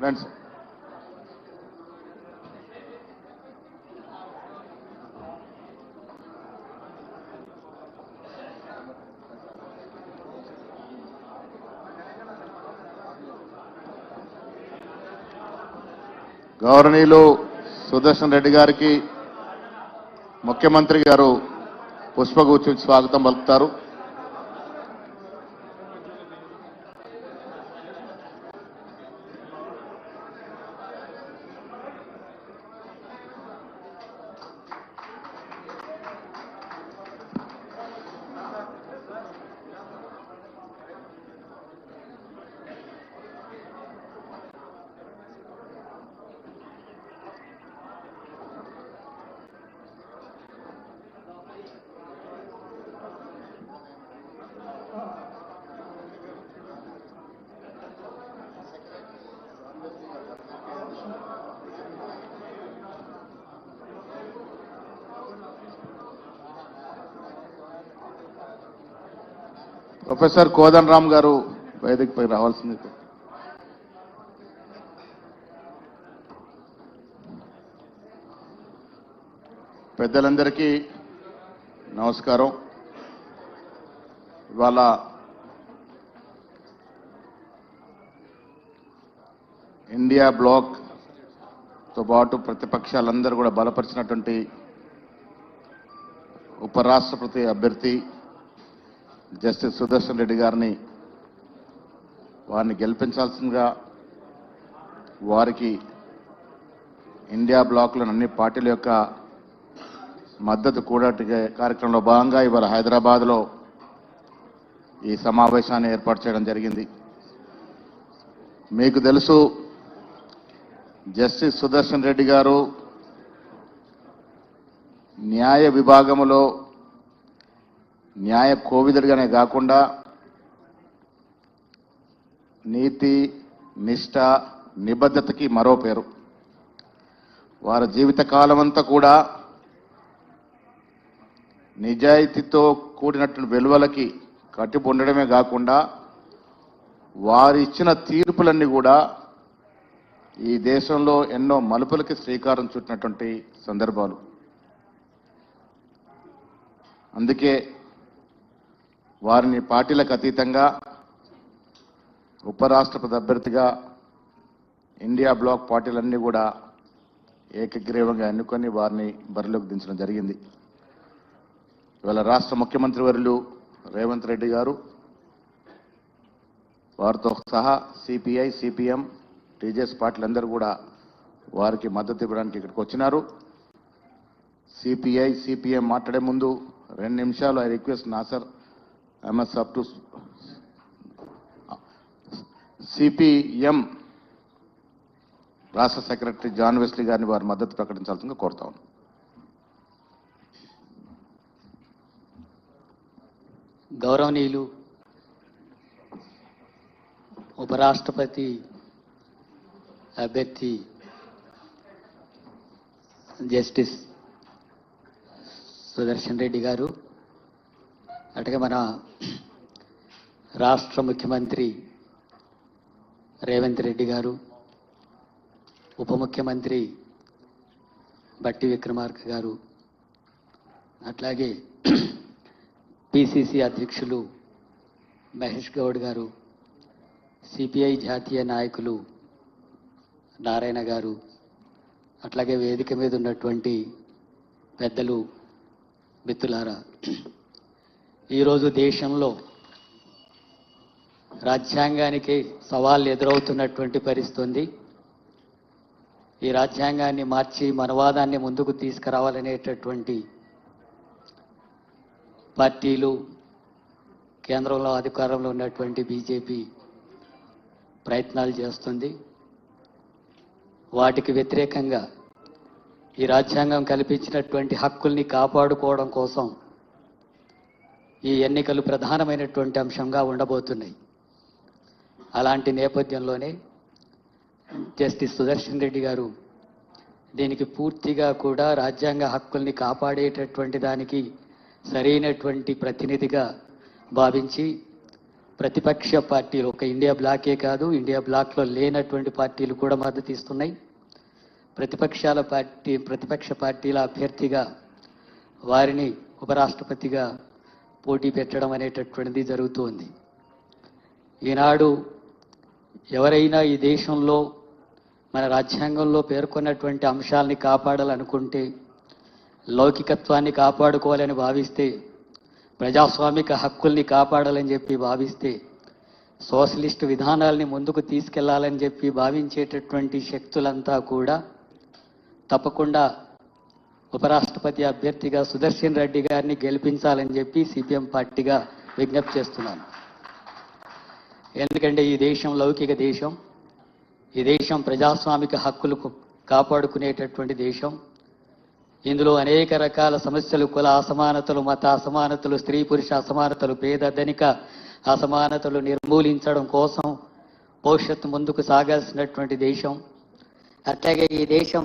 రండి. గౌరవనీయులు సుదర్శన్ రెడ్డి గారికి ముఖ్యమంత్రి గారు పుష్పగుచ్ఛం స్వాగతం పలుకుతారు. ప్రొఫెసర్ కోదన్ రామ్ గారు వేదికపై రావాల్సింది. పెద్దలందరికీ నమస్కారం. ఇవాళ ఇండియా బ్లాక్తో పాటు ప్రతిపక్షాలందరూ కూడా బలపరిచినటువంటి ఉపరాష్ట్రపతి అభ్యర్థి జస్టిస్ సుదర్శన్ రెడ్డి గారిని వారిని గెలిపించాల్సిందిగా వారికి ఇండియా బ్లాక్లోని అన్ని పార్టీల యొక్క మద్దతు కూడటి కార్యక్రమంలో భాగంగా ఇవాళ హైదరాబాద్లో ఈ సమావేశాన్ని ఏర్పాటు చేయడం జరిగింది. మీకు తెలుసు, జస్టిస్ సుదర్శన్ రెడ్డి గారు న్యాయ విభాగంలో న్యాయ కోవిదుడిగానే కాకుండా నీతి, నిష్ఠ, నిబద్ధతకి మరో పేరు. వారి జీవితకాలం అంతా కూడా నిజాయితీతో కూడినటువంటి విలువలకి కట్టుబడి ఉండడమే కాకుండా వారు ఇచ్చిన తీర్పులన్నీ కూడా ఈ దేశంలో ఎన్నో మలుపులకి శ్రీకారం చుట్టినటువంటి సందర్భాలు. అందుకే వారిని పార్టీలకు అతీతంగా ఉపరాష్ట్రపతి అభ్యర్థిగా ఇండియా బ్లాక్ పార్టీలన్నీ కూడా ఏకగ్రీవంగా ఎన్నుకొని వారిని బరిలోకి దించడం జరిగింది. ఇవాళ రాష్ట్ర ముఖ్యమంత్రి వర్యులు రేవంత్ రెడ్డి గారు వారితో సహా సిపిఐ, సిపిఎం, టీజేఎస్ పార్టీలందరూ కూడా వారికి మద్దతు ఇవ్వడానికి ఇక్కడికి వచ్చినారు. సిపిఐ, సిపిఎం మాట్లాడే ముందు 2 నిమిషాలు I request Nasar Ahmed Sahab to CPM రాష్ట్ర సెక్రటరీ జాన్ వెస్లీ గారిని వారి మద్దతు ప్రకటించాల్సిందిగా కోరుతా ఉన్నాను. గౌరవనీయులు ఉపరాష్ట్రపతి అభ్యర్థి జస్టిస్ సుదర్శన్ రెడ్డి గారు, అట్లాగే మన రాష్ట్ర ముఖ్యమంత్రి రేవంత్ రెడ్డి గారు, ఉప ముఖ్యమంత్రి బట్టి విక్రమార్క గారు, అట్లాగే పిసిసి అధ్యక్షులు మహేష్ గౌడ్ గారు, సిపిఐ జాతీయ నాయకులు నారాయణ గారు, అట్లాగే వేదిక మీద ఉన్నటువంటి పెద్దలు, మిత్రులారా, ఈరోజు దేశంలో రాజ్యాంగానికి సవాళ్ళు ఎదురవుతున్నటువంటి పరిస్థితి ఉంది. ఈ రాజ్యాంగాన్ని మార్చి మనవాదాన్ని ముందుకు తీసుకురావాలనేటటువంటి పార్టీలు, కేంద్రంలో అధికారంలో ఉన్నటువంటి బీజేపీ ప్రయత్నాలు చేస్తుంది. వాటికి వ్యతిరేకంగా ఈ రాజ్యాంగం కల్పించినటువంటి హక్కుల్ని కాపాడుకోవడం కోసం ఈ ఎన్నికలు ప్రధానమైనటువంటి అంశంగా ఉండబోతున్నాయి. అలాంటి నేపథ్యంలోనే జస్టిస్ సుదర్శన్ రెడ్డి గారు దీనికి పూర్తిగా కూడా రాజ్యాంగ హక్కుల్ని కాపాడేటటువంటి దానికి సరైనటువంటి ప్రతినిధిగా భావించి ప్రతిపక్ష పార్టీలు, ఒక ఇండియా బ్లాకే కాదు, ఇండియా బ్లాక్లో లేనటువంటి పార్టీలు కూడా మద్దతు ఇస్తున్నాయి. ప్రతిపక్ష పార్టీల అభ్యర్థిగా వారిని ఉపరాష్ట్రపతిగా పోటీ పెట్టడం అనేటటువంటిది జరుగుతుంది. ఈనాడు ఎవరైనా ఈ దేశంలో మన రాజ్యాంగంలో పేర్కొన్నటువంటి అంశాలని కాపాడాలనుకుంటే, లౌకికత్వాన్ని కాపాడుకోవాలని భావిస్తే, ప్రజాస్వామిక హక్కుల్ని కాపాడాలని చెప్పి భావిస్తే, సోషలిస్ట్ విధానాల్ని ముందుకు తీసుకెళ్లాలని చెప్పి భావించేటటువంటి శక్తులంతా కూడా తప్పకుండా ఉపరాష్ట్రపతి అభ్యర్థిగా సుదర్శన్ రెడ్డి గారిని గెలిపించాలని చెప్పి సిపిఎం పార్టీగా విజ్ఞప్తి చేస్తున్నాను. ఎందుకంటే ఈ దేశం లౌకిక దేశం, ఈ దేశం ప్రజాస్వామిక హక్కులు కాపాడుకునేటటువంటి దేశం. ఇందులో అనేక రకాల సమస్యలు, కుల అసమానతలు, మత అసమానతలు, స్త్రీ పురుష అసమానతలు, పేద ధనిక అసమానతలు నిర్మూలించడం కోసం భవిష్యత్తు ముందుకు సాగాల్సినటువంటి దేశం. అట్లాగే ఈ దేశం